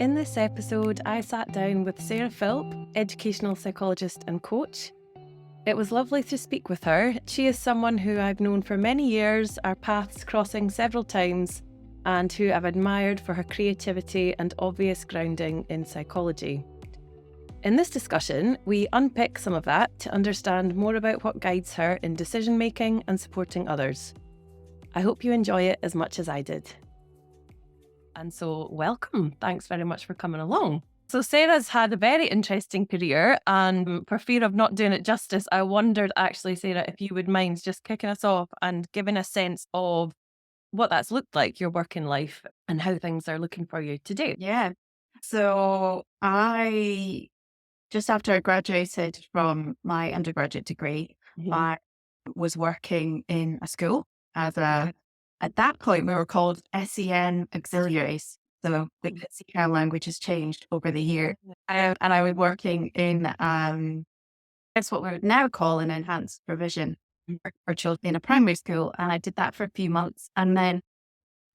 In this episode, I sat down with Saorsa Philp, educational psychologist and coach. It was lovely to speak with her. She is someone who I've known for many years, our paths crossing several times, and who I've admired for her creativity and obvious grounding in psychology. In this discussion, we unpick some of that to understand more about what guides her in decision-making and supporting others. I hope you enjoy it as much as I did. And so, welcome. Thanks very much for coming along. So Sarah's had a very interesting career, and for fear of not doing it justice, I wondered actually, Sarah, if you would mind just kicking us off and giving a sense of what that's looked like, your working life, and how things are looking for you today. Yeah. So just after I graduated from my undergraduate degree, I was working in a school at that point we were called SEN auxiliaries. So the SEN language has changed over the year. And I was working in, that's what we would now call an enhanced provision for children in a primary school. And I did that for a few months. And then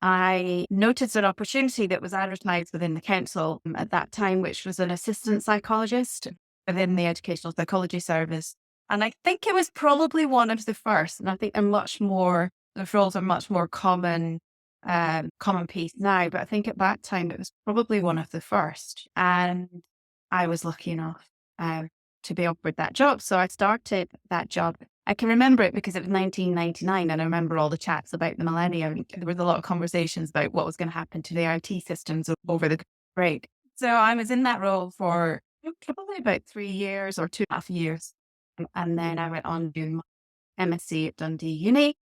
I noticed an opportunity that was advertised within the council at that time, which was an assistant psychologist within the Educational Psychology Service. And I think it was probably one of the first. And I think the roles are much more commonplace now. But I think at that time, it was probably one of the first. And I was lucky enough to be offered that job. So I started that job. I can remember it because it was 1999 and I remember all the chats about the millennium. There was a lot of conversations about what was going to happen to the IT systems over the break. So I was in that role for probably about 3 years or 2.5 years. And then I went on doing my MSc at Dundee Uni.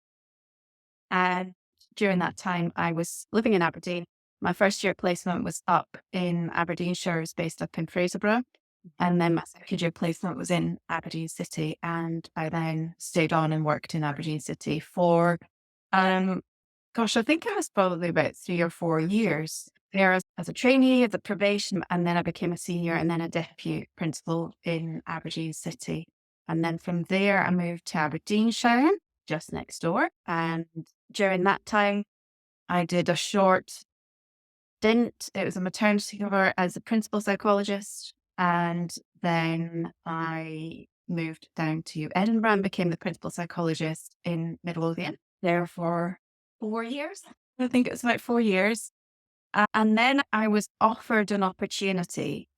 And during that time, I was living in Aberdeen. My first year placement was up in Aberdeenshire, based up in Fraserburgh. And then my second year placement was in Aberdeen City. And I then stayed on and worked in Aberdeen City for, I think it was probably about 3 or 4 years there as a trainee, as a probation. And then I became a senior and then a deputy principal in Aberdeen City. And then from there, I moved to Aberdeenshire, just next door. And during that time, I did a short stint. It was a maternity cover as a principal psychologist. And then I moved down to Edinburgh and became the principal psychologist in Midlothian there for 4 years. I think it was about 4 years. And then I was offered an opportunity,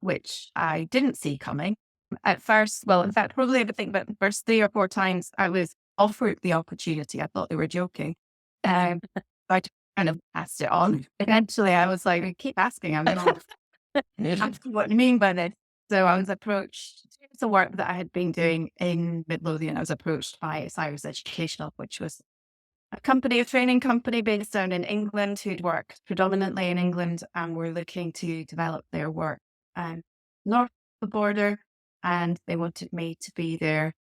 which I didn't see coming at first. Well, in fact, probably I think about the first 3 or 4 times I was offered the opportunity. I thought they were joking. I kind of passed it on. Eventually, I was like, I keep asking. I'm going what do you mean by this? So I was approached to do some work that I had been doing in Midlothian. I was approached by Osiris Education, which was a training company based down in England who'd worked predominantly in England and were looking to develop their work north of the border. And they wanted me to be their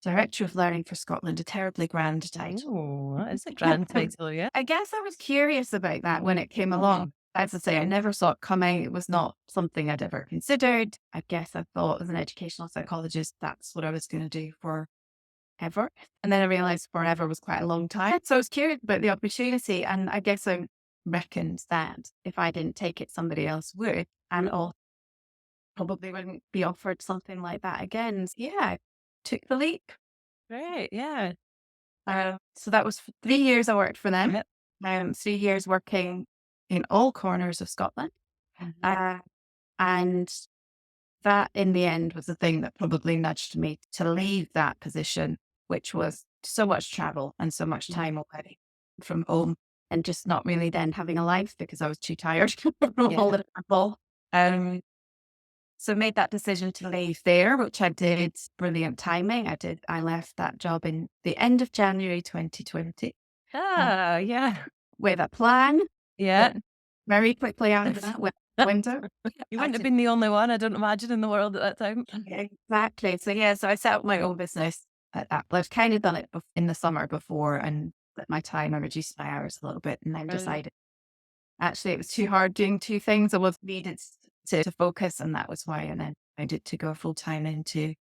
Director of Learning for Scotland, a terribly grand title. Oh, that is a grand title, yeah. I guess I was curious about that when it came along. As I say, I never saw it coming. It was not something I'd ever considered. I guess I thought as an educational psychologist, that's what I was going to do forever. And then I realized forever was quite a long time. So I was curious about the opportunity. And I guess I reckoned that if I didn't take it, somebody else would. And all probably wouldn't be offered something like that again. So yeah, I took the leap. Great, yeah. So that was for 3 years I worked for them. Yep. 3 years working in all corners of Scotland. And that in the end was the thing that probably nudged me to leave that position, which was so much travel and so much time away from home and just not really then having a life because I was too tired from all the travel. So made that decision to leave there, which I did. Brilliant timing. I left that job in the end of January 2020. Yeah. With a plan. Yeah. Very quickly after that window. You wouldn't have been the only one, I don't imagine, in the world at that time. Exactly. So I set up my own business at that. But I've kind of done it in the summer before and at my time I reduced my hours a little bit and then decided actually it was too hard doing 2 things. I was needed to focus and that was why I then decided to go full time into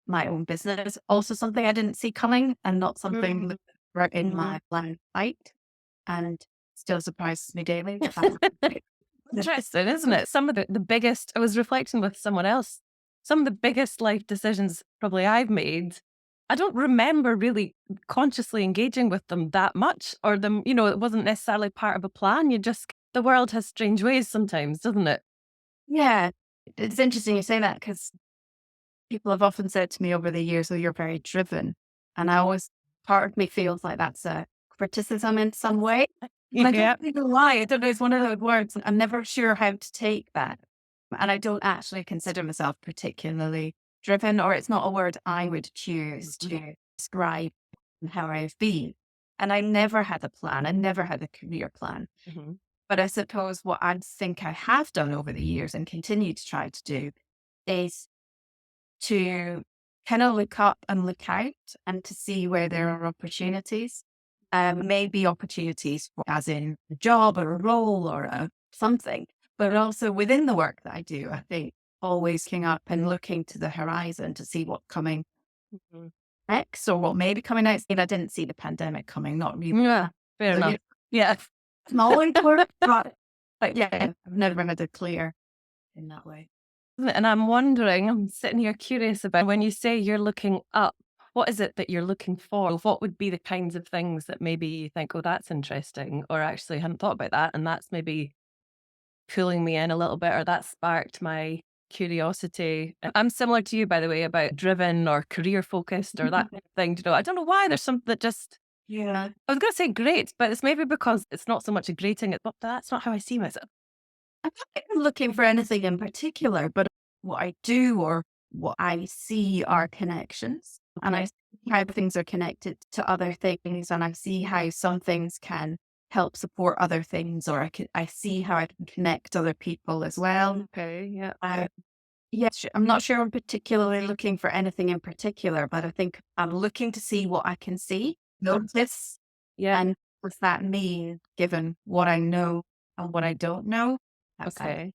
my own business. Also something I didn't see coming and not something that were in my line of sight and still surprises me daily. Interesting, isn't it? Some of the biggest, I was reflecting with someone else, some of the biggest life decisions probably I've made, I don't remember really consciously engaging with them that much, or them, it wasn't necessarily part of a plan. The world has strange ways sometimes, doesn't it? Yeah. It's interesting you say that because people have often said to me over the years, "Oh, you're very driven." And part of me feels like that's a criticism in some way. And I Yeah. don't really know why. I don't know. It's one of those words. I'm never sure how to take that. And I don't actually consider myself particularly driven, or it's not a word I would choose to describe how I've been. And I never had a plan. I never had a career plan. Mhm. But I suppose what I think I have done over the years and continue to try to do is to kind of look up and look out and to see where there are opportunities. Maybe opportunities as in a job or a role or something, but also within the work that I do, I think always looking up and looking to the horizon to see what's coming Mhm. next or what may be coming next. And I didn't see the pandemic coming, not really. Yeah, fair So, enough. Yeah. small important, but yeah, I've never had it clear in that way. And I'm wondering, I'm sitting here curious about when you say you're looking up, what is it that you're looking for? What would be the kinds of things that maybe you think, oh, that's interesting, or actually I hadn't thought about that, and that's maybe pulling me in a little bit, or that sparked my curiosity. I'm similar to you, by the way, about driven or career focused or that kind of thing. I don't know why there's something that just, Yeah. I was going to say great, but it's maybe because it's not so much a grating, but that's not how I see myself. I'm not even looking for anything in particular, but what I do or what I see are connections. And I Okay. see how things are connected to other things. And I see how some things can help support other things, or I see how I can connect other people as well. Okay. Yeah. Yes, I'm not sure I'm particularly looking for anything in particular, but I think I'm looking to see what I can see, notice, Yeah. and what's that mean given what I know and what I don't know. That's how. Okay.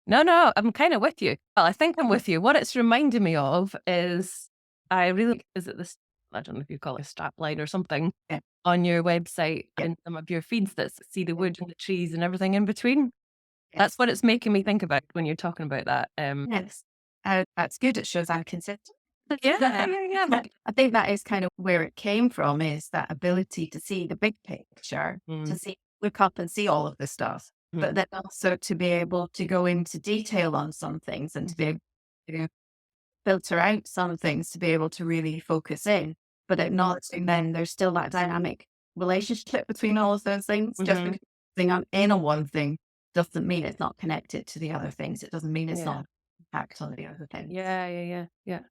No, I'm kind of with you. Well, I think I'm with you. What it's reminding me of is is it this, I don't know if you call it a strap line or something Yeah. on your website Yeah. in some of your feeds that see the wood and the trees and everything in between. That's Yes. what it's making me think about when you're talking about that. Yes. That's good. It shows I'm consistent. Yeah. I think that is kind of where it came from, is that ability to see the big picture, to Mm, see, look up and see all of the stuff, but mm, then also to be able to go into detail on some things and to be able to filter out some things to be able to really focus in, but acknowledging then there's still that dynamic relationship between all of those things. Just mhm. because I'm in on one thing doesn't mean it's not connected to the other things. It doesn't mean it's Yeah. not impact on the other things. Yeah. Yeah.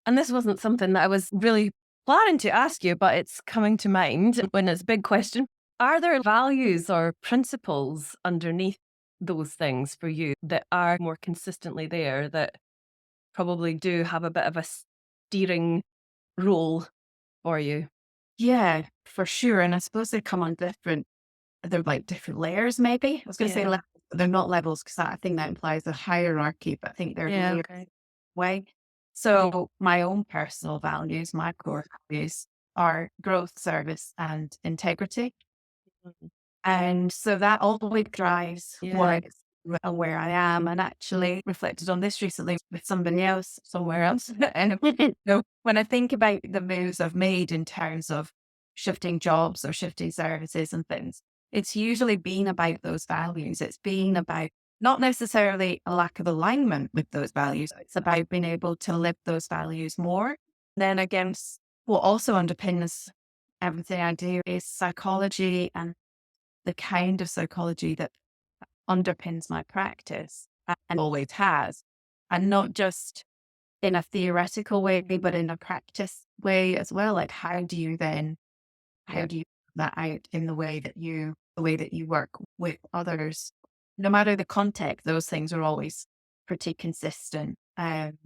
And this wasn't something that I was really planning to ask you, but it's coming to mind when it's a big question. Are there values or principles underneath those things for you that are more consistently there that probably do have a bit of a steering role for you? Yeah, for sure. And I suppose they come on they're like different layers, maybe. I was going to say Yeah. levels, but they're not levels because I think that implies a hierarchy, but I think they're Yeah. layers Okay. way. So my own personal values, my core values are growth, service, and integrity. Mhm. And so that always drives what Yeah. I do and where I am. And actually reflected on this recently with somebody else somewhere else. And so when I think about the moves I've made in terms of shifting jobs or shifting services and things, it's usually been about those values. It's been about not necessarily a lack of alignment with those values. It's about being able to live those values more. Then again, what also underpins everything I do is psychology, and the kind of psychology that underpins my practice and always has. And not just in a theoretical way, but in a practice way as well. Like how Yeah. do you put that out in the way that you work with others? No matter the context, those things are always pretty consistent. And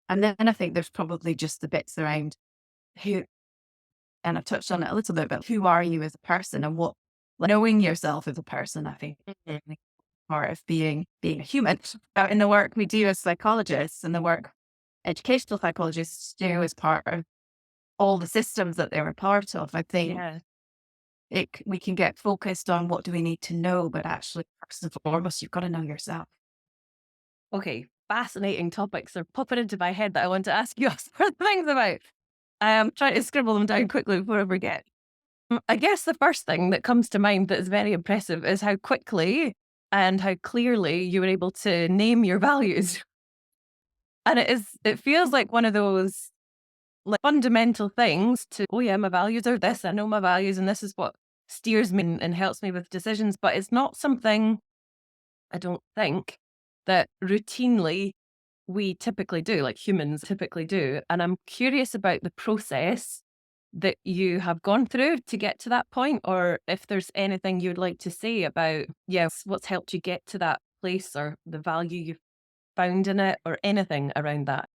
then I think there's probably just the bits around who, and I touched on it a little bit, but who are you as a person, and what, like, knowing yourself as a person, I think Mhm. is part of being a human. In the work we do as psychologists and the work educational psychologists do as part of all the systems that they're a part of, I think Yeah. we can get focused on what do we need to know, but actually, first and foremost, you've got to know yourself. Okay, fascinating topics are popping into my head that I want to ask you some things about. I'm trying to scribble them down quickly before I forget. I guess the first thing that comes to mind that is very impressive is how quickly and how clearly you were able to name your values. And it feels like one of those like fundamental things to, oh yeah, my values are this, I know my values, and this is what steers me and helps me with decisions. But it's not something, I don't think, that routinely we typically do, like humans typically do. And I'm curious about the process that you have gone through to get to that point, or if there's anything you'd like to say about, yes, what's helped you get to that place or the value you've found in it or anything around that.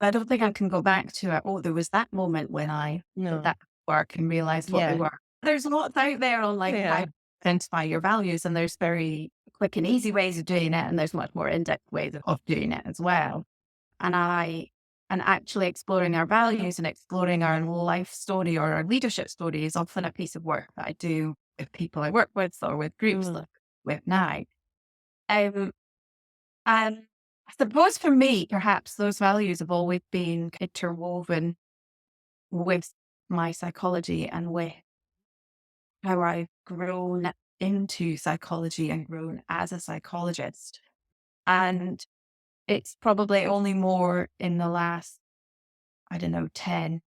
I don't think I can go back to it. Oh, there was that moment when I did No. that work and realized what they Yeah. were. There's lots out there on like how Yeah. to identify your values, and there's very quick and easy ways of doing it, and there's much more in-depth ways of doing it as well. And actually exploring our values and exploring our life story or our leadership story is often a piece of work that I do with people I work with or with groups like with now. Um, and I suppose for me, perhaps those values have always been interwoven with my psychology and with how I've grown into psychology and grown as a psychologist. And it's probably only more in the last, I don't know, 10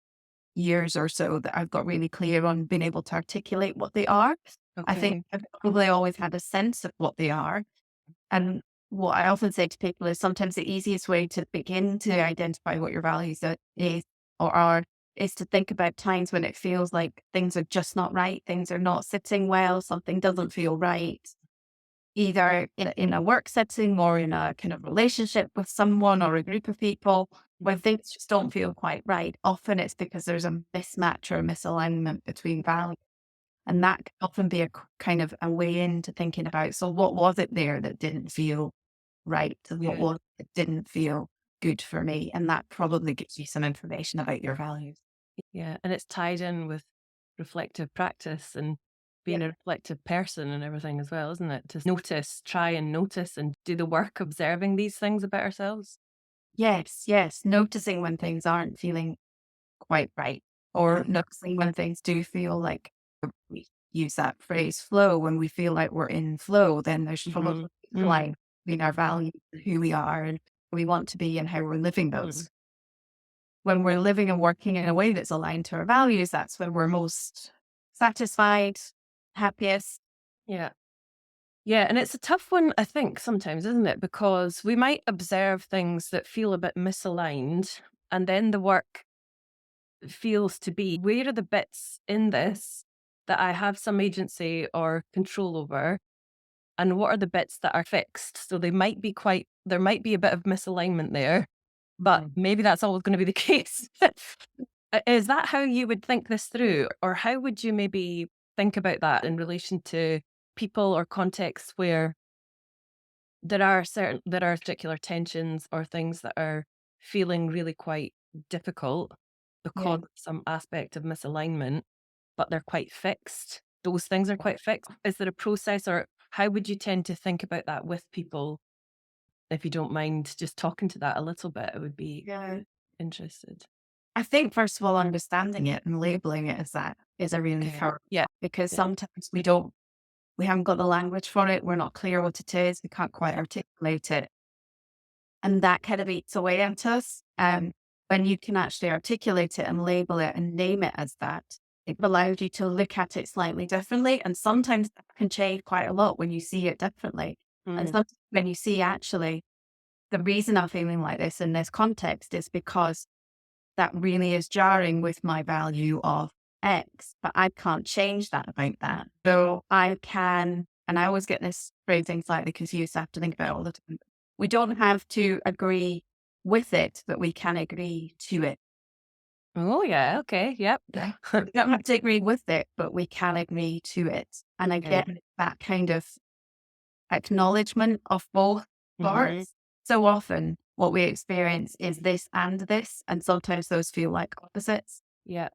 years or so that I've got really clear on being able to articulate what they are. I think Okay. I've probably always had a sense of what they are. And what I often say to people is sometimes the easiest way to begin to identify what your values is or are is to think about times when it feels like things are just not right, things are not sitting well, something doesn't feel right, either in a work setting or in a kind of relationship with someone or a group of people when things just don't feel quite right. Often it's because there's a mismatch or a misalignment between values. And that can often be a kind of a way into thinking about, so what was it there that didn't feel right? And what Yeah. was it that didn't feel good for me? And that probably gives you some information about your values. Yeah. And it's tied in with reflective practice and being a reflective person and everything as well, isn't it? To notice, try and notice and do the work observing these things about ourselves. Yes, yes. Noticing when things aren't feeling quite right, or noticing when things do feel like we use that phrase flow. When we feel like we're in flow, then there's probably a line between our values and who we are and who we want to be and how we're living those. When we're living and working in a way that's aligned to our values, that's when we're most satisfied, happiest. Yeah. Yeah. And it's a tough one, I think, sometimes, isn't it? Because we might observe things that feel a bit misaligned, and then the work feels to be, where are the bits in this that I have some agency or control over? And what are the bits that are fixed? So there might be a bit of misalignment there, but maybe that's always going to be the case. Is that how you would think this through? Or how would you maybe think about that in relation to people or contexts where there are particular tensions or things that are feeling really quite difficult because of some aspect of misalignment, but they're quite fixed. Those things are quite fixed. Is there a process, or how would you tend to think about that with people? If you don't mind just talking to that a little bit, I would be Yeah. interested. I think, first of all, understanding it and labeling it as that is a really Okay. thorough, Yeah. because Yeah. sometimes we haven't got the language for it. We're not clear what it is. We can't quite articulate it. And that kind of eats away at us. When you can actually articulate it and label it and name it as that, it allows you to look at it slightly differently. And sometimes that can change quite a lot when you see it differently. And sometimes when you see actually the reason I'm feeling like this in this context is because that really is jarring with my value of X, but I can't change that about that. So I can, and I always get this phrasing slightly confused. I have to think about it all the time. We don't have to agree with it, but we can agree to it. Oh, yeah. Okay. Yep. We don't have to agree with it, but we can agree to it. And again, that kind of acknowledgement of both parts. So often what we experience is this and this, and sometimes those feel like opposites. Yeah.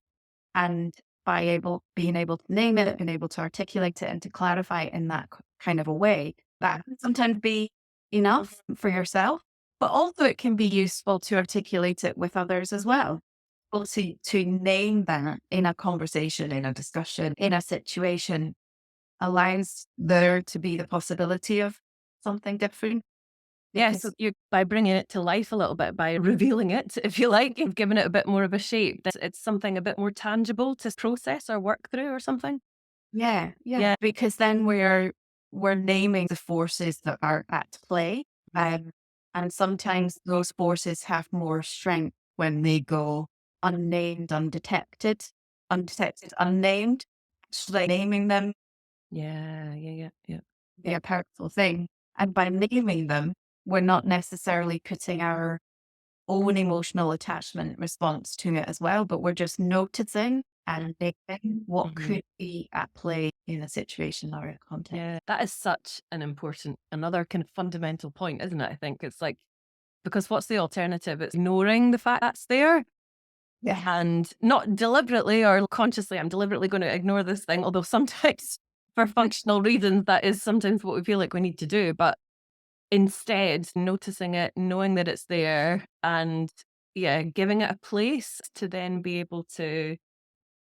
And by being able to name it, being able to articulate it and to clarify it in that kind of a way, that can sometimes be enough for yourself, but also it can be useful to articulate it with others as well. Well, to name that in a conversation, in a discussion, in a situation, allows there to be the possibility of something different. Yes, so you by bringing it to life a little bit, by revealing it, if you like, you've given it a bit more of a shape. It's something a bit more tangible to process or work through or something. Yeah. Because then we're naming the forces that are at play. And sometimes those forces have more strength when they go unnamed, undetected, unnamed. Actually naming them Yeah. be a powerful thing. And by naming them, we're not necessarily putting our own emotional attachment response to it as well, but we're just noticing and naming what could be at play in a situation or a context. Yeah, that is such an important, another kind of fundamental point, isn't it? I think it's like, because what's the alternative? It's ignoring the fact that's there. Yeah. And not deliberately or consciously, I'm deliberately going to ignore this thing, although sometimes for functional reasons, that is sometimes what we feel like we need to do. But instead, noticing it, knowing that it's there, and giving it a place to then be able to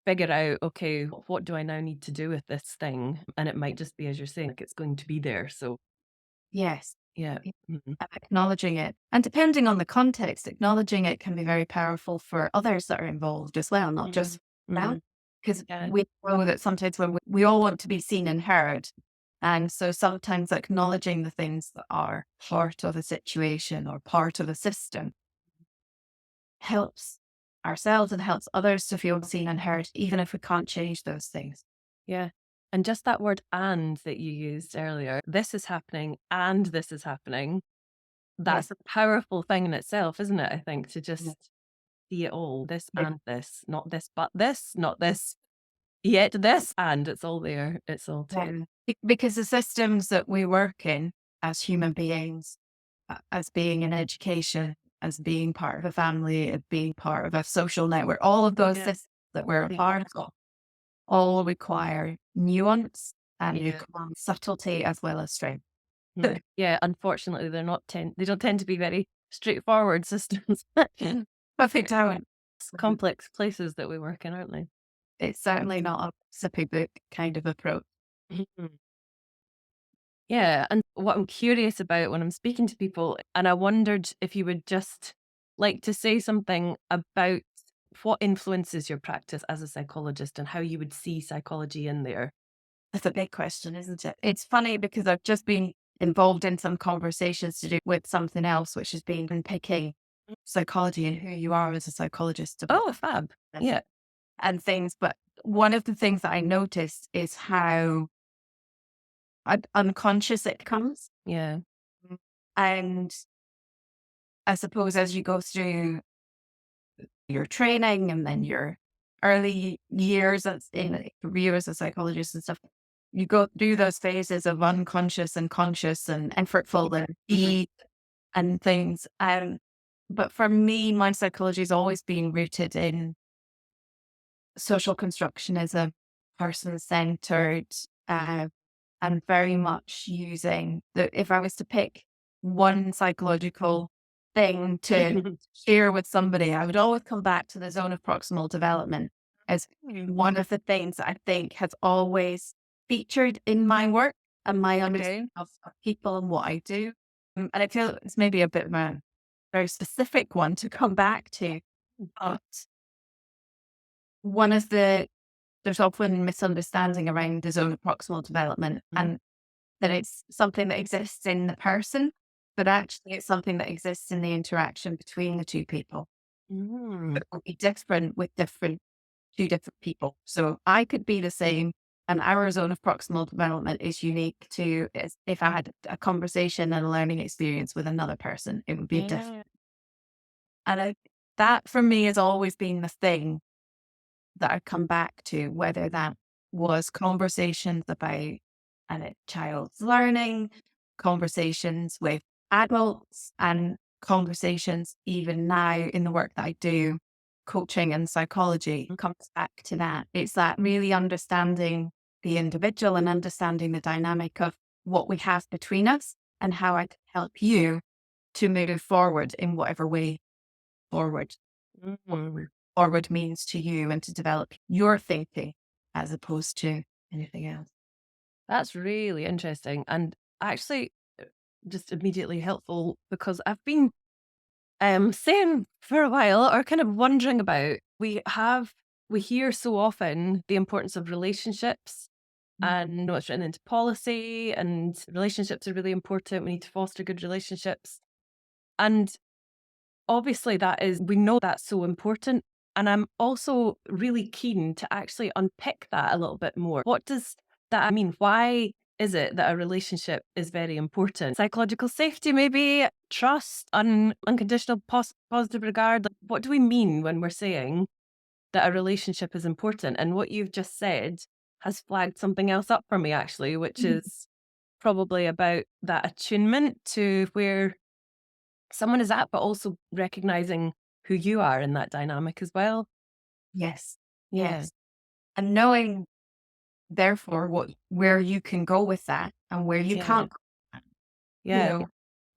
figure out, okay, what do I now need to do with this thing? And it might just be, as you're saying, like it's going to be there. So, Yes. yeah. Mm-hmm. Acknowledging it. And depending on the context, acknowledging it can be very powerful for others that are involved as well, not just now. Because we know that sometimes when we all want to be seen and heard. And so sometimes acknowledging the things that are part of a situation or part of a system helps ourselves and helps others to feel seen and heard, even if we can't change those things. Yeah. And just that word "and" that you used earlier, this is happening and this is happening. That's a powerful thing in itself, isn't it? I think, to just see it all, this and this, not this, but this, not this, yet this, and it's all there. It's all there. Because the systems that we work in as human beings, as being in education, as being part of a family, as being part of a social network, all of those systems that we're a part of all require nuance and subtlety as well as strength. Yeah, unfortunately, they don't tend to be very straightforward systems. Perfect. Complex places that we work in, aren't they? It's certainly not a sippy book kind of approach. Yeah, and what I'm curious about when I'm speaking to people, and I wondered if you would just like to say something about what influences your practice as a psychologist and how you would see psychology in there. That's a big question, isn't it? It's funny because I've just been involved in some conversations to do with something else, which has been unpicking psychology and who you are as a psychologist. Oh, fab. Yeah. And things. But one of the things that I noticed is how unconscious it comes. Yeah. And I suppose as you go through your training and then your early years in a career as a psychologist and stuff, you go through those phases of unconscious and conscious and effortful and deep and things. But for me, my psychology has always been rooted in social constructionism, person-centered, and very much using if I was to pick one psychological thing to share with somebody, I would always come back to the zone of proximal development as one of the things that I think has always featured in my work and my understanding of people and what I do. And I feel it's maybe a bit of a very specific one to come back to, but there's often misunderstanding around the zone of proximal development and that it's something that exists in the person, but actually it's something that exists in the interaction between the two people. It will be different with two different people. So I could be the same, and our zone of proximal development is unique to if I had a conversation and a learning experience with another person, it would be different. And that for me has always been the thing that I come back to, whether that was conversations about a child's learning, conversations with adults, and conversations even now in the work that I do, coaching and psychology comes back to that. It's that really understanding the individual and understanding the dynamic of what we have between us and how I can help you to move forward in whatever way forward, forward means to you, and to develop your thinking as opposed to anything else. That's really interesting and actually just immediately helpful, because I've been saying for a while, or kind of wondering about, we hear so often the importance of relationships, and you know, it's written into policy, and relationships are really important. We need to foster good relationships. And obviously we know that's so important. And I'm also really keen to actually unpick that a little bit more. What does that mean? Why is it that a relationship is very important? Psychological safety, maybe, trust, unconditional positive regard. Like, what do we mean when we're saying that a relationship is important? And what you've just said has flagged something else up for me, actually, which is probably about that attunement to where someone is at, but also recognizing who you are in that dynamic as well. Yes. Yeah. Yes. And knowing, therefore, where you can go with that and where you Yeah. can't. You Yeah. know,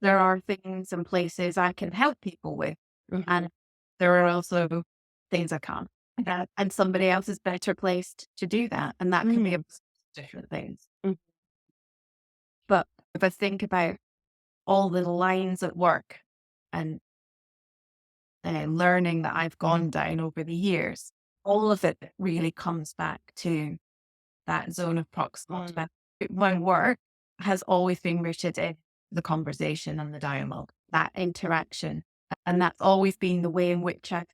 there are things and places I can help people with, Mhm. and there are also things I can't. And somebody else is better placed to do that. And that can be different things. Mhm. But if I think about all the lines at work and learning that I've gone down over the years, all of it really comes back to that zone of proximal. My work has always been rooted in the conversation and the dialogue, that interaction. And that's always been the way in which I've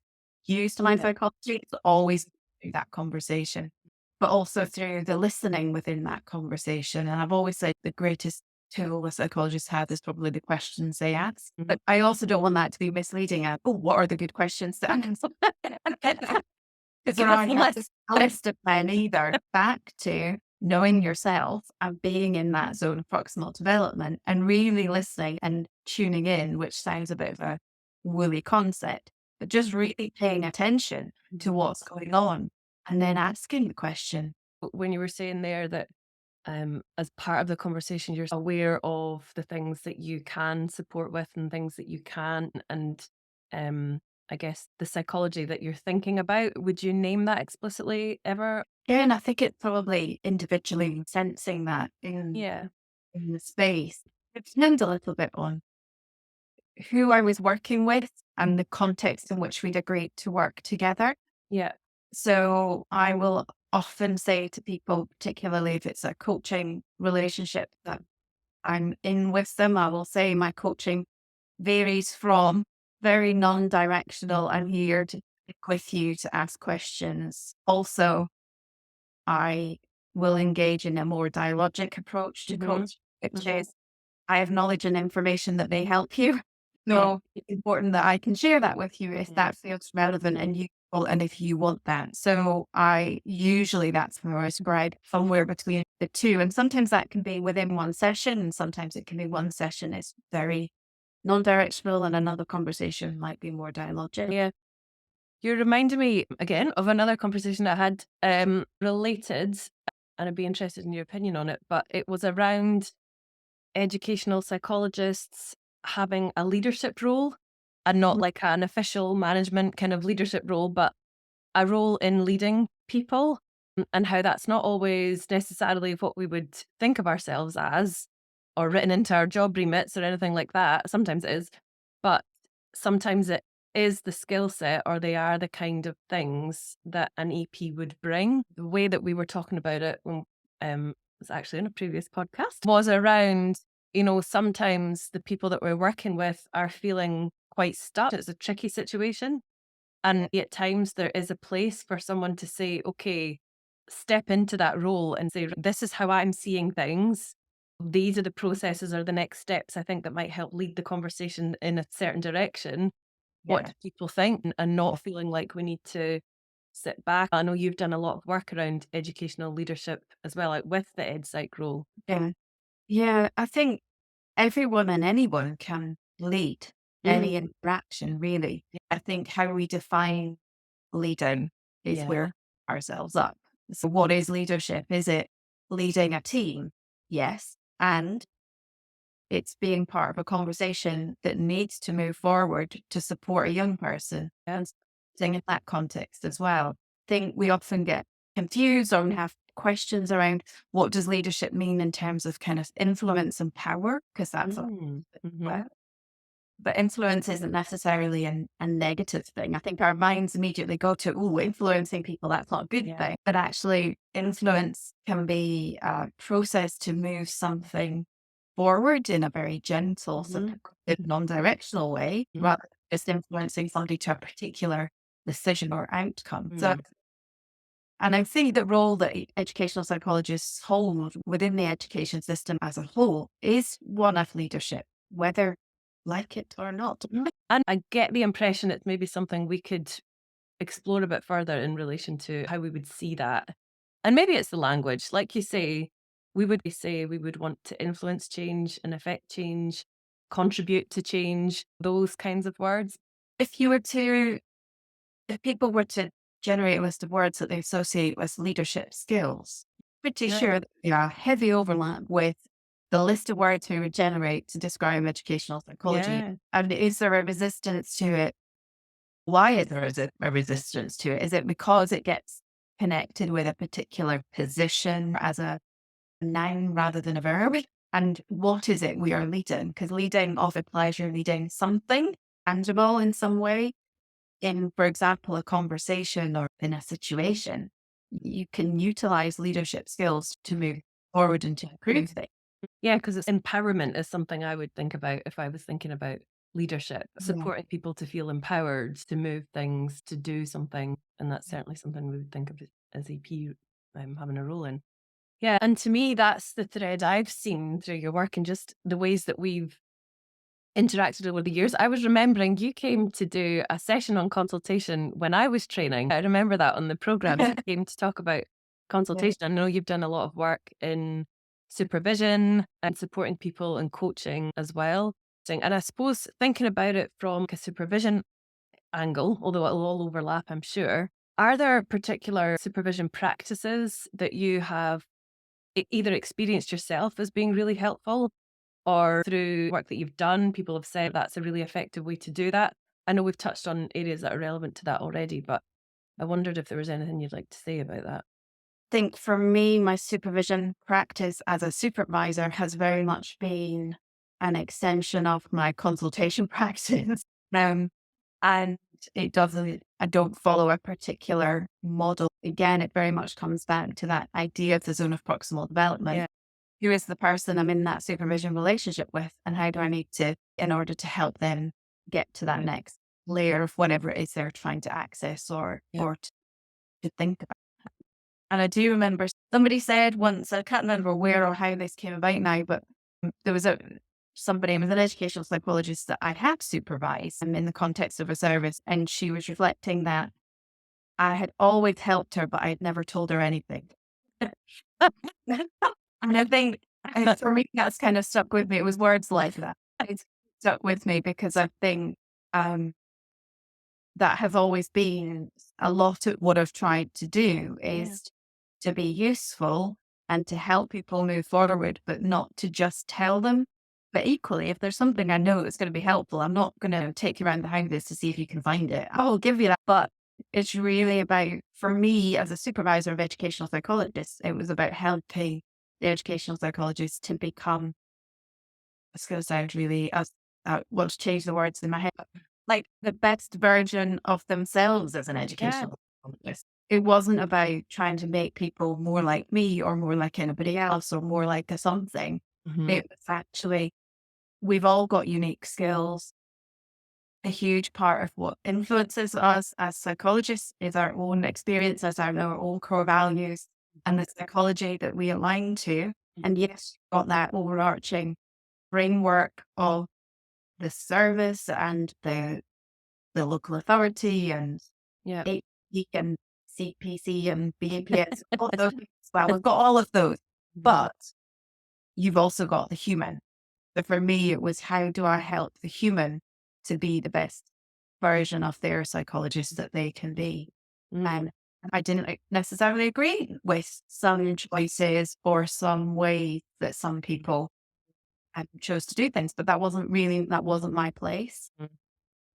used my psychology. It's always through that conversation, but also through the listening within that conversation. And I've always said the greatest tool a psychologist has is probably the questions they ask. But I also don't want that to be misleading. What are the good questions to answer? Because there aren't a list of men either. Back to knowing yourself and being in that zone of proximal development and really listening and tuning in, which sounds a bit of a woolly concept, but just really paying attention to what's going on and then asking the question. When you were saying there that as part of the conversation, you're aware of the things that you can support with and things that you can't, and I guess the psychology that you're thinking about, would you name that explicitly ever? Yeah, and I think it's probably individually sensing that in the space. It depends a little bit on who I was working with and the context in which we'd agreed to work together. Yeah. So I will often say to people, particularly if it's a coaching relationship that I'm in with them, I will say my coaching varies from very non-directional, I'm here to stick with you to ask questions. Also, I will engage in a more dialogic approach to coach, which is I have knowledge and information that may help you. No, it's important that I can share that with you if that feels relevant and useful and if you want that. So that's how I describe somewhere between the two. And sometimes that can be within one session, and sometimes it can be one session is very non-directional and another conversation might be more dialogic. Yeah. You're reminding me again of another conversation I had related, and I'd be interested in your opinion on it, but it was around educational psychologists having a leadership role, and not like an official management kind of leadership role, but a role in leading people, and how that's not always necessarily what we would think of ourselves as, or written into our job remits or anything like that. Sometimes it is, but sometimes it is the skill set, or they are the kind of things that an EP would bring. The way that we were talking about it when was actually in a previous podcast was around, sometimes the people that we're working with are feeling quite stuck. It's a tricky situation. And at times there is a place for someone to say, okay, step into that role and say, this is how I'm seeing things. These are the processes or the next steps I think that might help lead the conversation in a certain direction. What do people think? And not feeling like we need to sit back. I know you've done a lot of work around educational leadership as well, like with the Ed Psych role. Yeah. Yeah. I think everyone and anyone can lead any interaction, really. I think how we define leading is where ourselves up. So what is leadership? Is it leading a team? Yes. And it's being part of a conversation that needs to move forward to support a young person. And in that context as well. I think we often get confused or we have questions around what does leadership mean in terms of kind of influence and power, because that's well, but influence isn't necessarily a negative thing. I think our minds immediately go to, oh, influencing people, that's not a good thing. But actually, influence can be a process to move something forward in a very gentle, non-directional way, rather than just influencing somebody to a particular decision or outcome. So, and I think the role that educational psychologists hold within the education system as a whole is one of leadership, whether like it or not. And I get the impression it's maybe something we could explore a bit further in relation to how we would see that. And maybe it's the language. Like you say, we would want to influence change and affect change, contribute to change, those kinds of words. If people were to generate a list of words that they associate with leadership skills, pretty sure that there are heavy overlap with the list of words we would generate to describe educational psychology. And is there a resistance to it? Why is there a resistance to it? Is it because it gets connected with a particular position as a noun rather than a verb? And what is it we are leading? Because leading often implies you're leading something tangible in some way. In, for example, a conversation or in a situation, you can utilize leadership skills to move forward and to improve things. Yeah, because it's empowerment is something I would think about if I was thinking about leadership, supporting people to feel empowered, to move things, to do something. And that's certainly something we would think of as EP having a role in. Yeah, and to me, that's the thread I've seen through your work and just the ways that we've interacted over the years. I was remembering you came to do a session on consultation when I was training. I remember that on the program. You came to talk about consultation. I know you've done a lot of work in supervision and supporting people and coaching as well. And I suppose thinking about it from a supervision angle, although it'll all overlap, I'm sure, are there particular supervision practices that you have either experienced yourself as being really helpful or through work that you've done, people have said that's a really effective way to do that? I know we've touched on areas that are relevant to that already, but I wondered if there was anything you'd like to say about that. I think for me, my supervision practice as a supervisor has very much been an extension of my consultation practice. And I don't follow a particular model. Again, it very much comes back to that idea of the zone of proximal development. Yeah. Who is the person I'm in that supervision relationship with, and how do I need to, in order to help them get to that next layer of whatever it is they're trying to access or to think about. And I do remember somebody said once, I can't remember where or how this came about now, but there was somebody, was an educational psychologist that I had supervised in the context of a service, and she was reflecting that I had always helped her, but I had never told her anything. And I think for me, that's kind of stuck with me. It was words like that. It's stuck with me because I think that have always been a lot of what I've tried to do is to be useful and to help people move forward, but not to just tell them. But equally, if there's something I know that's going to be helpful, I'm not going to take you around the houses to see if you can find it. I'll give you that. But it's really about, for me as a supervisor of educational psychologists, it was about helping the educational psychologists to become, it's going to sound really, want to change the words in my head, like the best version of themselves as an educational psychologist. It wasn't about trying to make people more like me or more like anybody else or more like a something. It was actually, we've all got unique skills. A huge part of what influences us as psychologists is our own experience, as our own core values and the psychology that we align to. And yes, you've got that overarching framework of the service and the local authority and AP and CPC and BAPS. All of those. Well, we've got all of those, but you've also got the human. So for me, it was, how do I help the human to be the best version of their psychologist that they can be? And I didn't necessarily agree with some choices or some ways that some people chose to do things, but that wasn't my place. Mm.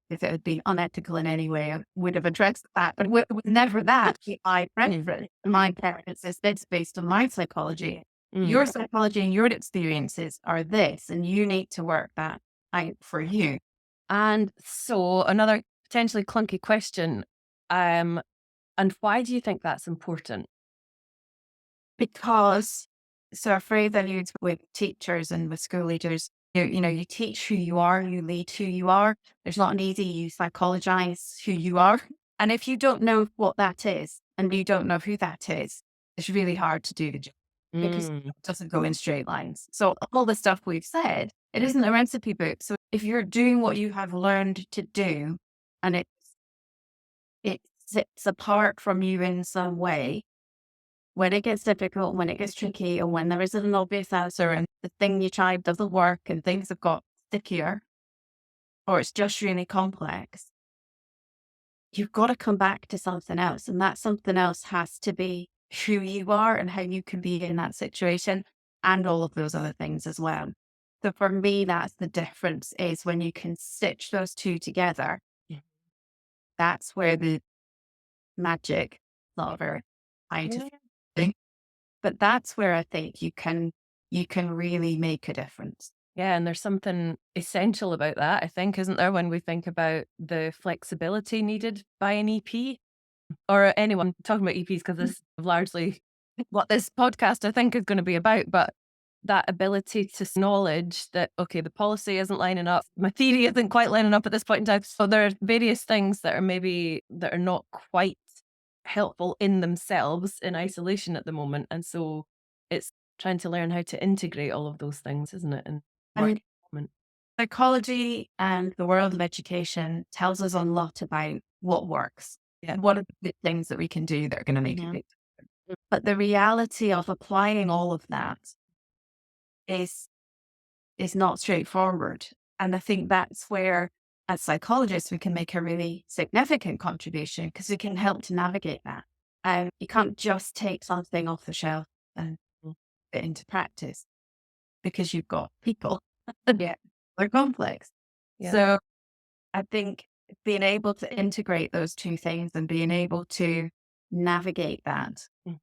If it had been unethical in any way, I would have addressed that. But it was never that. My preference, my preference is this based on my psychology. Your psychology and your experiences are this, and you need to work that out for you. And so another potentially clunky question, and why do you think that's important? Because, so a phrase I use with teachers and with school leaders, you teach who you are, you lead who you are. There's not an easy, you psychologize who you are. And if you don't know what that is, and you don't know who that is, it's really hard to do the job because it doesn't go in straight lines. So all the stuff we've said, it isn't a recipe book. So if you're doing what you have learned to do and it sits apart from you in some way, when it gets difficult, when it gets tricky, or when there isn't an obvious answer and the thing you tried doesn't work and things have got stickier, or it's just really complex, you've got to come back to something else. And that something else has to be who you are and how you can be in that situation and all of those other things as well. So for me, that's the difference, is when you can stitch those two together, that's where the magic, not a very scientific thing, but that's where I think you can really make a difference. Yeah, and there's something essential about that, I think, isn't there, when we think about the flexibility needed by an EP or anyone talking about EPs, because this is largely what this podcast, I think, is going to be about. But that ability to acknowledge that, okay, the policy isn't lining up, my theory isn't quite lining up at this point in time. So there are various things that are not quite helpful in themselves in isolation at the moment. And so it's trying to learn how to integrate all of those things, isn't it? And And psychology and the world of education tells us a lot about what works. Yeah. What are the good things that we can do that are going to make a big difference? But the reality of applying all of that is not straightforward. And I think that's where, as psychologists, we can make a really significant contribution, because we can help to navigate that. You can't just take something off the shelf and put it into practice, because you've got people. Yeah, they're complex. Yeah. So I think being able to integrate those two things and being able to navigate that, you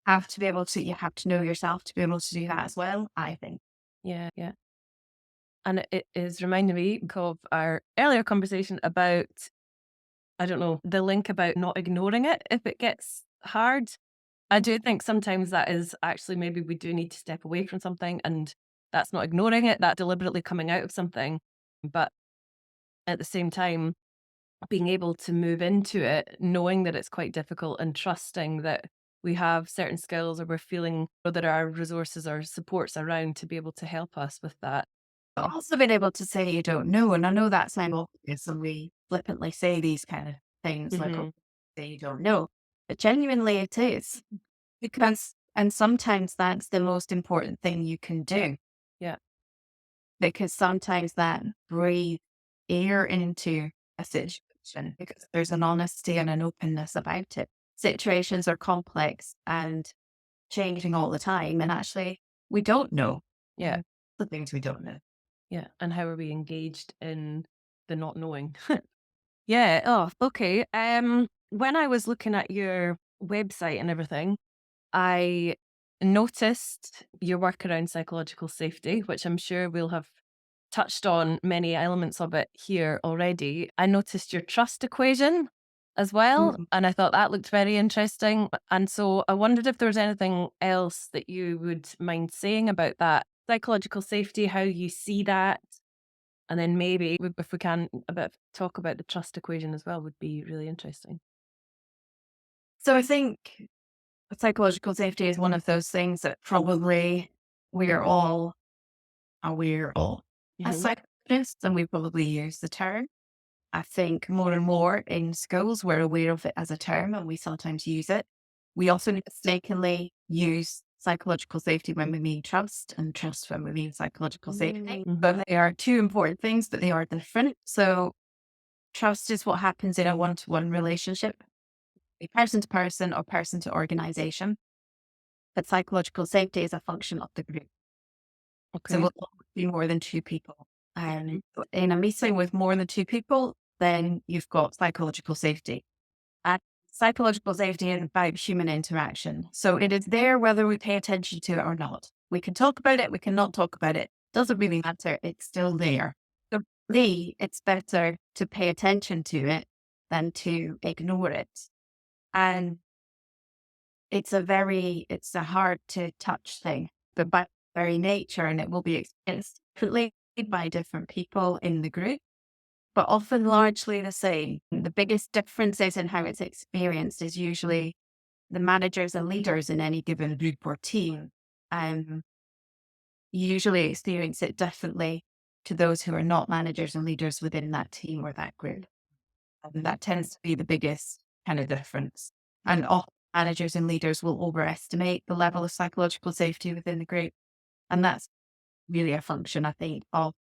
have to know yourself to be able to do that as well, I think. Yeah, yeah. And it is reminding me of our earlier conversation about, I don't know, the link about not ignoring it if it gets hard. I do think sometimes that is actually, maybe we do need to step away from something, and that's not ignoring it, that's deliberately coming out of something. But at the same time, being able to move into it, knowing that it's quite difficult and trusting that we have certain skills, or we're feeling that our resources or supports around to be able to help us with that. But also being able to say you don't know. And I know that sounds obvious, and we flippantly say these kind of things like, oh, say you don't know. But genuinely it is. And sometimes that's the most important thing you can do. Yeah. Because sometimes that breathes air into a situation, because there's an honesty and an openness about it. Situations are complex and changing all the time. And actually, we don't know. Yeah. The things we don't know. Yeah. And how are we engaged in the not knowing? Yeah. Oh, okay. When I was looking at your website and everything, I noticed your work around psychological safety, which I'm sure we'll have touched on many elements of it here already. I noticed your trust equation as well, and I thought that looked very interesting. And so I wondered if there was anything else that you would mind saying about that psychological safety, how you see that. And then maybe if we can talk about the trust equation as well, would be really interesting. So I think psychological safety is one of those things that probably we're all aware of as psychologists, and we probably use the term. I think more and more in schools, we're aware of it as a term, and we sometimes use it. We often mistakenly use psychological safety when we mean trust, and trust when we mean psychological safety. But they are two important things, but they are different. So trust is what happens in a one-to-one relationship. person to person or person to organization. But psychological safety is a function of the group. Okay. So we'll be more than two people. In a meeting with more than two people, then you've got psychological safety. And psychological safety is about human interaction. So it is there whether we pay attention to it or not. We can talk about it, we cannot talk about it. Doesn't really matter. It's still there. So for me, it's better to pay attention to it than to ignore it. And it's a hard to touch thing, but by very nature, and it will be experienced differently by different people in the group, but often largely the same. The biggest differences in how it's experienced is usually the managers and leaders in any given group or team usually experience it differently to those who are not managers and leaders within that team or that group. And that tends to be the biggest kind of difference. And often managers and leaders will overestimate the level of psychological safety within the group. And that's really a function, I think, of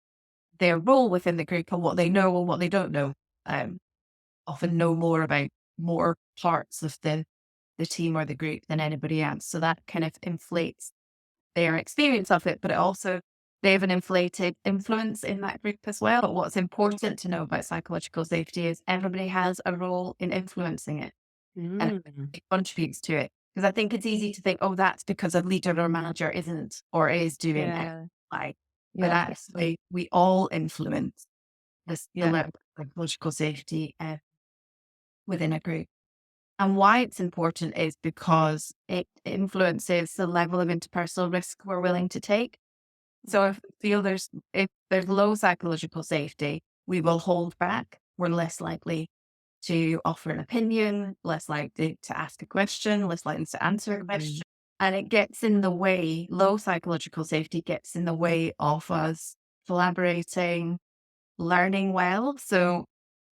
their role within the group and what they know and what they don't know. Often know more about more parts of the team or the group than anybody else. So that kind of inflates their experience of it, but it also, they have an inflated influence in that group as well. But what's important to know about psychological safety is everybody has a role in influencing it and it contributes to it. Because I think it's easy to think, oh, that's because a leader or manager isn't or is doing X, Y. But actually, we all influence the level of psychological safety within a group. And why it's important is because it influences the level of interpersonal risk we're willing to take. So if there's low psychological safety, we will hold back. We're less likely to offer an opinion, less likely to ask a question, less likely to answer a question. And it gets in the way, low psychological safety gets in the way of us collaborating, learning well. So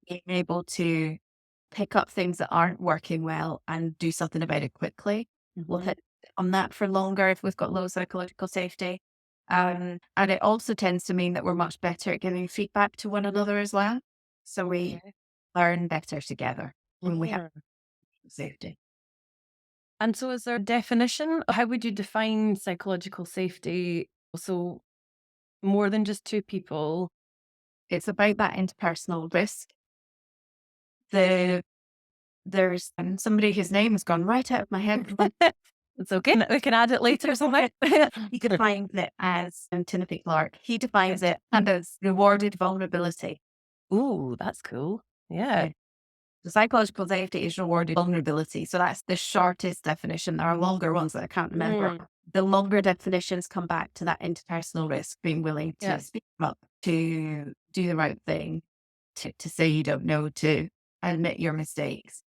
being able to pick up things that aren't working well and do something about it quickly. We'll hit on that for longer if we've got low psychological safety. And it also tends to mean that we're much better at giving feedback to one another as well. So we learn better together when we have safety. And so is there a definition? How would you define psychological safety? So more than just two people. It's about that interpersonal risk. There's somebody whose name has gone right out of my head. It's okay. We can add it later or something. He defines it as Timothy Clark. He defines it as rewarded vulnerability. Ooh, that's cool. Yeah. The psychological safety is rewarded vulnerability. So that's the shortest definition. There are longer ones that I can't remember. The longer definitions come back to that interpersonal risk, being willing to speak up, to do the right thing, to say you don't know, to admit your mistakes.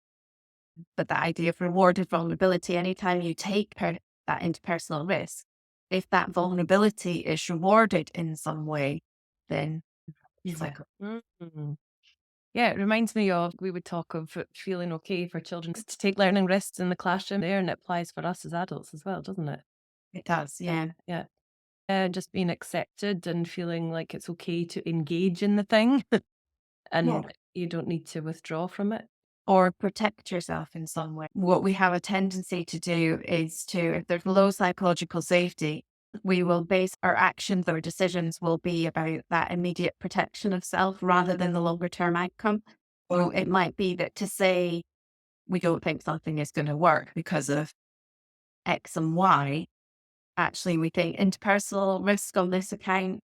But the idea of rewarded vulnerability, anytime you take that interpersonal risk, if that vulnerability is rewarded in some way, then it's like... Yeah, it reminds me of, we would talk of it feeling okay for children to take learning risks in the classroom there, and it applies for us as adults as well, doesn't it? It does, yeah. Yeah. Just being accepted and feeling like it's okay to engage in the thing and you don't need to withdraw from it. Or protect yourself in some way. What we have a tendency to do is if there's low psychological safety, we will base our actions or decisions will be about that immediate protection of self rather than the longer term outcome. So it might be that to say we don't think something is going to work because of X and Y, actually we think interpersonal risk on this account,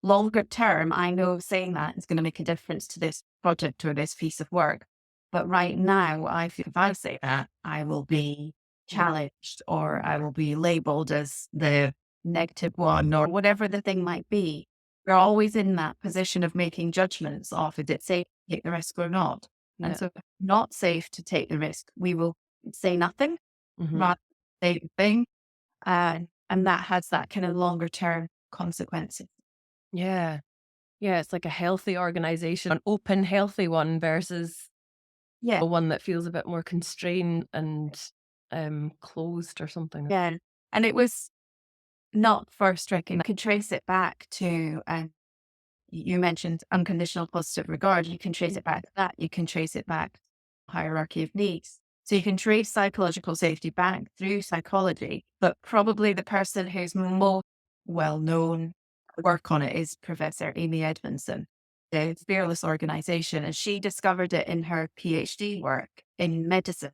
longer term, I know saying that is going to make a difference to this project or this piece of work. But right now, I feel if I say that, I will be challenged or I will be labeled as the negative one or whatever the thing might be. We're always in that position of making judgments of is it safe to take the risk or not. And so if it's not safe to take the risk, we will say nothing rather than say the thing. And that has that kind of longer term consequences. Yeah. Yeah, it's like a healthy organization, an open, healthy one versus the one that feels a bit more constrained and closed or something. Yeah. And it was not first striking. I could trace it back to, you mentioned unconditional positive regard. You can trace it back to that. You can trace it back to hierarchy of needs. So you can trace psychological safety back through psychology, but probably the person who's most well-known work on it is Professor Amy Edmondson, the Fearless Organization, and she discovered it in her PhD work in medicine.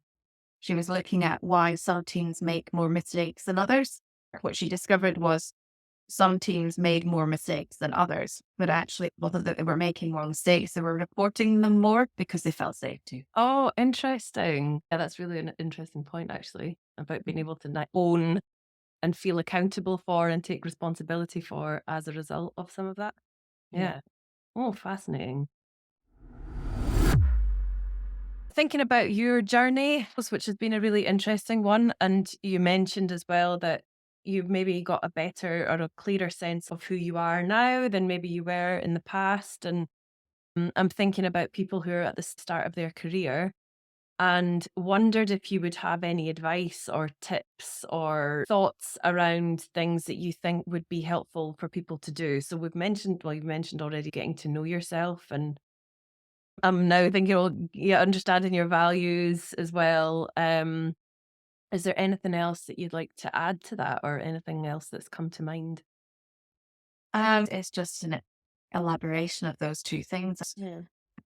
She was looking at why some teams make more mistakes than others. What she discovered was some teams made more mistakes than others, but actually it wasn't that they were making more mistakes. They were reporting them more because they felt safe to. Oh, interesting. Yeah, that's really an interesting point, actually, about being able to own and feel accountable for and take responsibility for as a result of some of that. Yeah. Oh, fascinating. Thinking about your journey, which has been a really interesting one, and you mentioned as well that you've maybe got a better or a clearer sense of who you are now than maybe you were in the past. And I'm thinking about people who are at the start of their career and wondered if you would have any advice or tips or thoughts around things that you think would be helpful for people to do. So you've mentioned already getting to know yourself, and I'm now thinking, understanding your values as well. Is there anything else that you'd like to add to that, or anything else that's come to mind? It's just an elaboration of those two things. Yeah.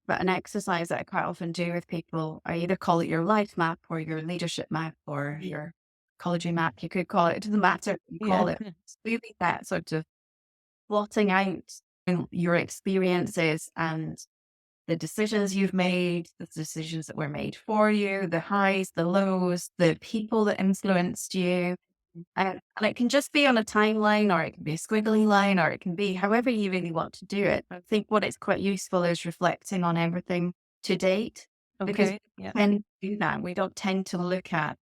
But an exercise that I quite often do with people, I either call it your life map or your leadership map or your ecology map. You could call it, it doesn't matter what you call it. It's really that sort of plotting out your experiences and the decisions you've made, the decisions that were made for you, the highs, the lows, the people that influenced you. And it can just be on a timeline, or it can be a squiggly line, or it can be however you really want to do it. I think what is quite useful is reflecting on everything to date, because Okay. we Yeah. tend to do that. We don't tend to look at,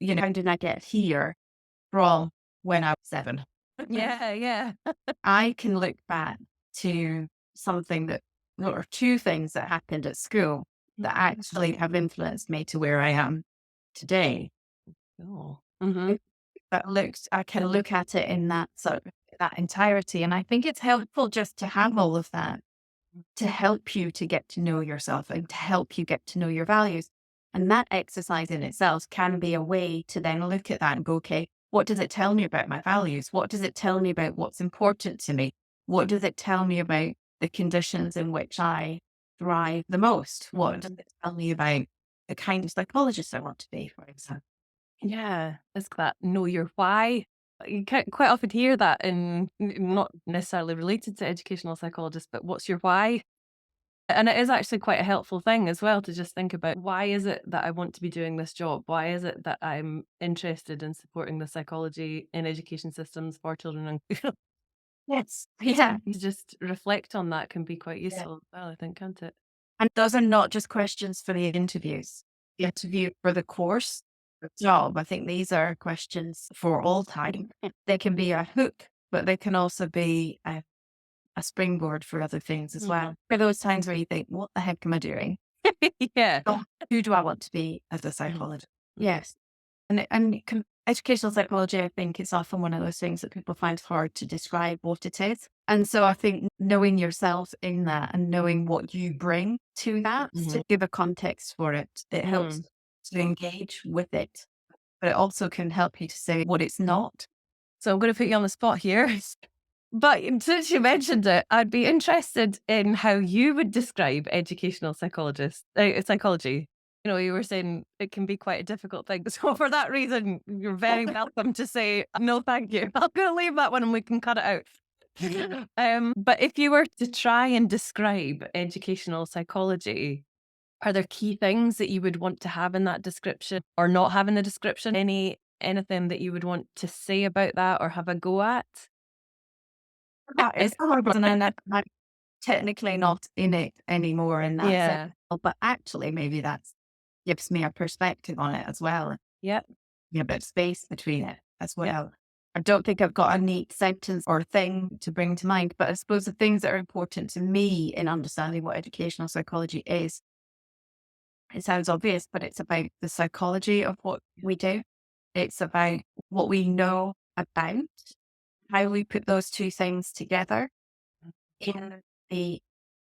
how did I get here from when I was 7? Yeah. Yeah. I can look back to something that, or two things that happened at school that actually have influenced me to where I am today. Oh. Mm-hmm. I can look at it in that that entirety. And I think it's helpful just to have all of that to help you to get to know yourself and to help you get to know your values. And that exercise in itself can be a way to then look at that and go, okay, what does it tell me about my values? What does it tell me about what's important to me? What does it tell me about the conditions in which I thrive the most? What does it tell me about the kind of psychologist I want to be, for example? Yeah, it's that know your why. You can't quite often hear that not necessarily related to educational psychologists, but what's your why? And it is actually quite a helpful thing as well to just think about, why is it that I want to be doing this job? Why is it that I'm interested in supporting the psychology in education systems for children and Yes. Yeah. to just reflect on that can be quite Yeah. useful as well, I think, can't it? And those are not just questions for the interviews. The interview for the course, the job. I think these are questions for all time. They can be a hook, but they can also be a springboard for other things as well. For those times where you think, what the heck am I doing? Yeah. Who do I want to be as a psychologist? Yes. And educational psychology, I think, is often one of those things that people find hard to describe what it is. And so I think knowing yourself in that and knowing what you bring to that to give a context for it, it helps to engage with it. But it also can help you to say what it's not. So I'm going to put you on the spot here. But since you mentioned it, I'd be interested in how you would describe educational psychology. You were saying it can be quite a difficult thing. So for that reason, you're very welcome to say, no, thank you. I'm going to leave that one and we can cut it out. But if you were to try and describe educational psychology, are there key things that you would want to have in that description or not have in the description? Anything that you would want to say about that or have a go at? That is horrible. And I'm technically not in it anymore in that sense. But actually, maybe that gives me a perspective on it as well. Yeah. A bit of space between it as well. I don't think I've got a neat sentence or thing to bring to mind, but I suppose the things that are important to me in understanding what educational psychology is, it sounds obvious, but it's about the psychology of what we do. It's about what we know about, how we put those two things together in the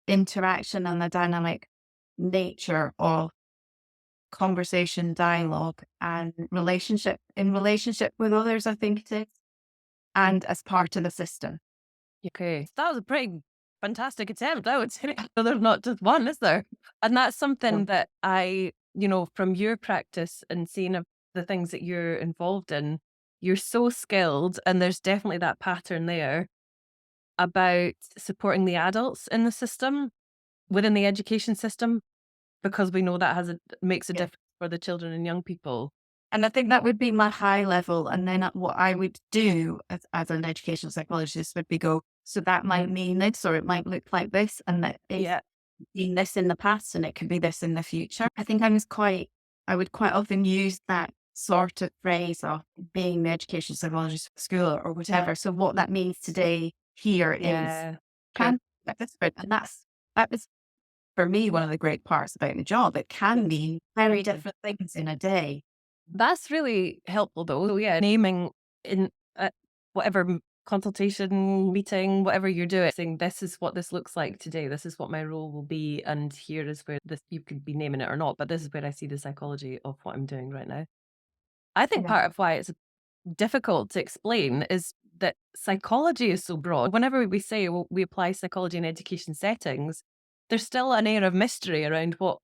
interaction and the dynamic nature of conversation, dialogue, and relationship with others, I think it is, and as part of the system. Okay. That was a pretty fantastic attempt, I would say. So there's not just one, is there? And that's something that I, from your practice and seeing of the things that you're involved in, you're so skilled, and there's definitely that pattern there about supporting the adults in the system, within the education system, because we know that makes a Yeah. difference for the children and young people. And I think that would be my high level. And then what I would do as an educational psychologist would be so that might mean this, or it might look like this, and that it's been this in the past and it could be this in the future. I think I would quite often use that sort of phrase of being the educational psychologist for school or whatever. So what that means today here is can this, and that was for me one of the great parts about the job. It can mean very different things in a day. That's really helpful, though. So, naming in whatever consultation, meeting, whatever you're doing, saying this is what this looks like today. This is what my role will be, and here is where this. You could be naming it or not, but this is where I see the psychology of what I'm doing right now. I think part of why it's difficult to explain is that psychology is so broad. Whenever we say we apply psychology in education settings, there's still an air of mystery around what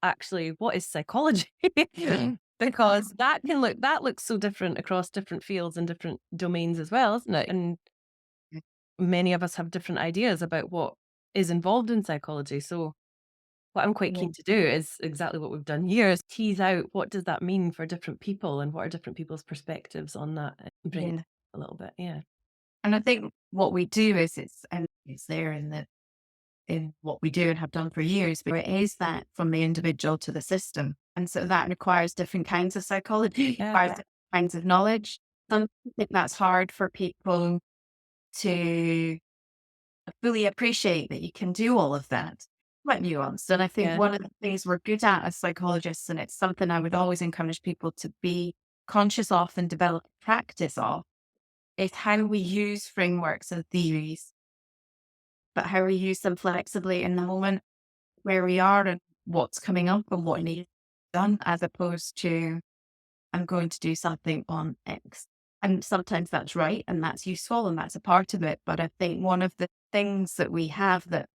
is psychology. Because that looks so different across different fields and different domains as well, isn't it? And many of us have different ideas about what is involved in psychology. So what I'm quite keen to do is exactly what we've done here, is tease out what does that mean for different people and what are different people's perspectives on that, and bring it a little bit. Yeah. And I think what we do is it's there in what we do and have done for years, but it is that from the individual to the system. And so that requires different kinds of psychology, requires different kinds of knowledge. I think that's hard for people to fully appreciate, that you can do all of that. Quite nuanced. And I think one of the things we're good at as psychologists, and it's something I would always encourage people to be conscious of and develop practice of, is how we use frameworks and theories, but how we use them flexibly in the moment where we are and what's coming up and what needs done, as opposed to I'm going to do something on X. And sometimes that's right and that's useful and that's a part of it. But I think one of the things that we have that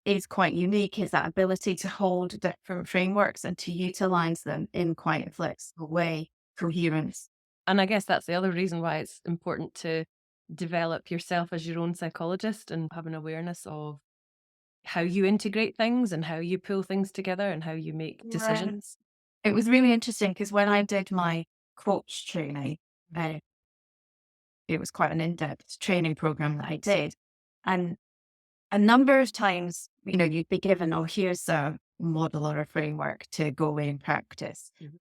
is quite unique is that ability to hold different frameworks and to utilize them in quite a flexible way, coherence. And I guess that's the other reason why it's important to develop yourself as your own psychologist and have an awareness of how you integrate things and how you pull things together and how you make decisions. It was really interesting because when I did my coach training, it was quite an in-depth training program that I did. And a number of times, you'd be given, here's a model or a framework to go away and practice. Mm-hmm.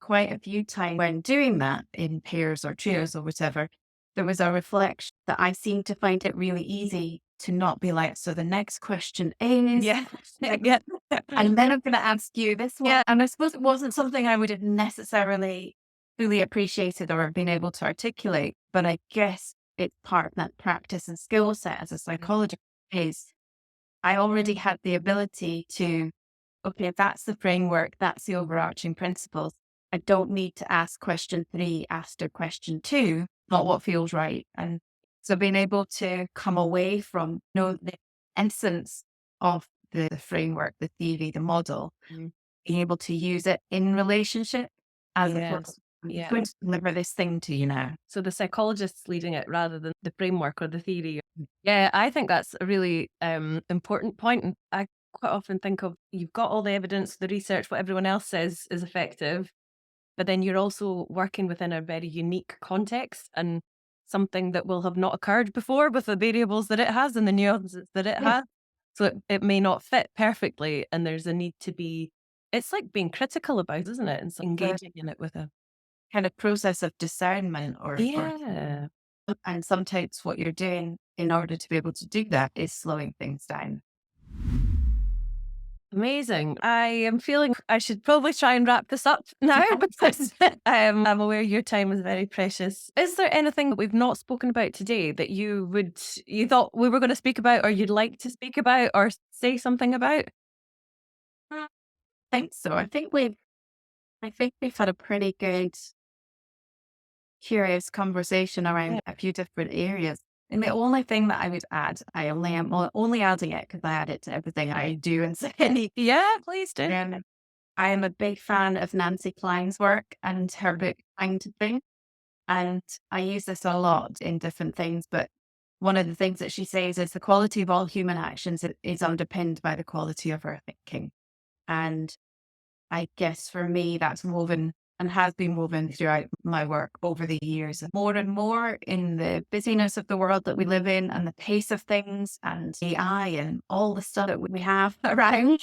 Quite a few times when doing that in pairs or trios or whatever, there was a reflection that I seemed to find it really easy to not be like, so the next question is, and then I'm going to ask you this one. And I suppose it wasn't something I would have necessarily fully appreciated or been able to articulate, but I guess it's part of that practice and skill set as a psychologist is I already had the ability to, okay, that's the framework, that's the overarching principles. I don't need to ask question 3 after question 2, not what feels right. And so being able to come away from the essence of the framework, the theory, the model, being able to use it in relationship as opposed to going to deliver this thing to you now. So the psychologist's leading it rather than the framework or the theory. Yeah, I think that's a really important point. And I quite often think of, you've got all the evidence, the research, what everyone else says is effective, but then you're also working within a very unique context and something that will have not occurred before with the variables that it has and the nuances that it has. So it may not fit perfectly, and there's a need to be, it's like being critical about it, isn't it? And so engaging in it with a kind of process of discernment and sometimes what you're doing in order to be able to do that is slowing things down. Amazing. I am feeling I should probably try and wrap this up now because I'm aware your time is very precious. Is there anything that we've not spoken about today that you thought we were going to speak about, or you'd like to speak about or say something about? I think so. I think we've I think we've had a pretty good, curious conversation around a few different areas. And the only thing that I would add, I only am only adding it because I add it to everything I do and say. Yeah, please do. I am a big fan of Nancy Klein's work and her book, Time to Think. And I use this a lot in different things, but one of the things that she says is the quality of all human actions is underpinned by the quality of our thinking. And I guess for me, that's woven and has been woven throughout my work over the years. More and more in the busyness of the world that we live in and the pace of things and AI and all the stuff that we have around,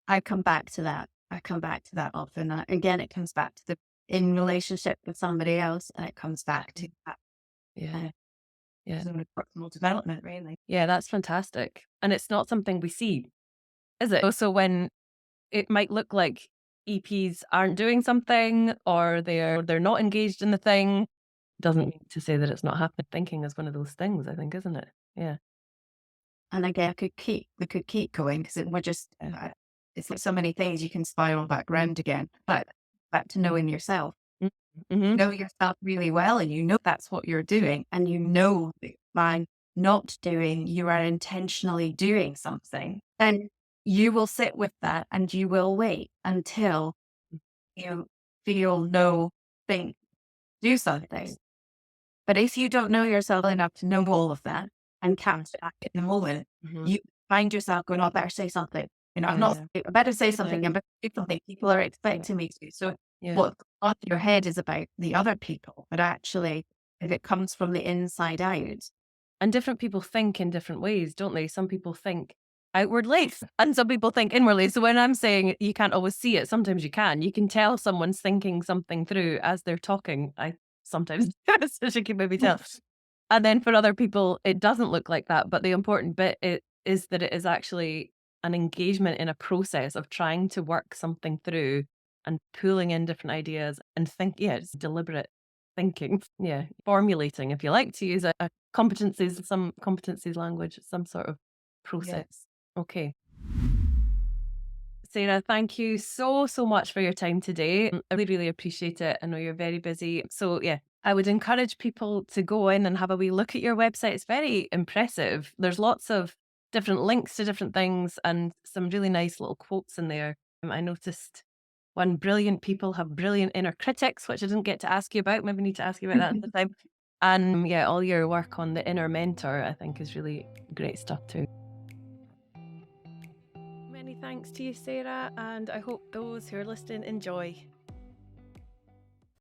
I come back to that. I come back to that often. Again, it comes back to the in relationship with somebody else, and it comes back to that. Sort of personal development, really. Yeah, that's fantastic. And it's not something we see, is it? Also, when it might look like EPs aren't doing something or they're not engaged in the thing, doesn't mean to say that it's not happening. Thinking is one of those things, I think, isn't it? Yeah. And again, we could keep going because we're just, it's like so many things you can spiral back round again, but back to knowing yourself. Mm-hmm. Know yourself really well, and you know that's what you're doing, and you know that by not doing, you are intentionally doing something, then you will sit with that and you will wait until you feel, know, think, do something. But if you don't know yourself enough to know all of that and catch it in the moment, you find yourself going, "Oh, I better say something. I'm not, I better say something. I better do something. People are expecting me to." So what's on your head is about the other people, but actually, if it comes from the inside out. And different people think in different ways, don't they? Some people think outwardly and some people think inwardly. So when I'm saying you can't always see it, sometimes you can. You can tell someone's thinking something through as they're talking. I sometimes as you can maybe tell. And then for other people, it doesn't look like that. But the important bit is that it is actually an engagement in a process of trying to work something through and pulling in different ideas and it's deliberate thinking. Yeah. Formulating, if you like to use some competencies language, some sort of process. Yes. Okay. Sarah, thank you so much for your time today. I really, really appreciate it. I know you're very busy. So yeah, I would encourage people to go in and have a wee look at your website. It's very impressive. There's lots of different links to different things and some really nice little quotes in there. I noticed one, brilliant people have brilliant inner critics, which I didn't get to ask you about. Maybe need to ask you about that at the time. And all your work on the inner mentor, I think, is really great stuff too. Many thanks to you, Sarah, and I hope those who are listening enjoy.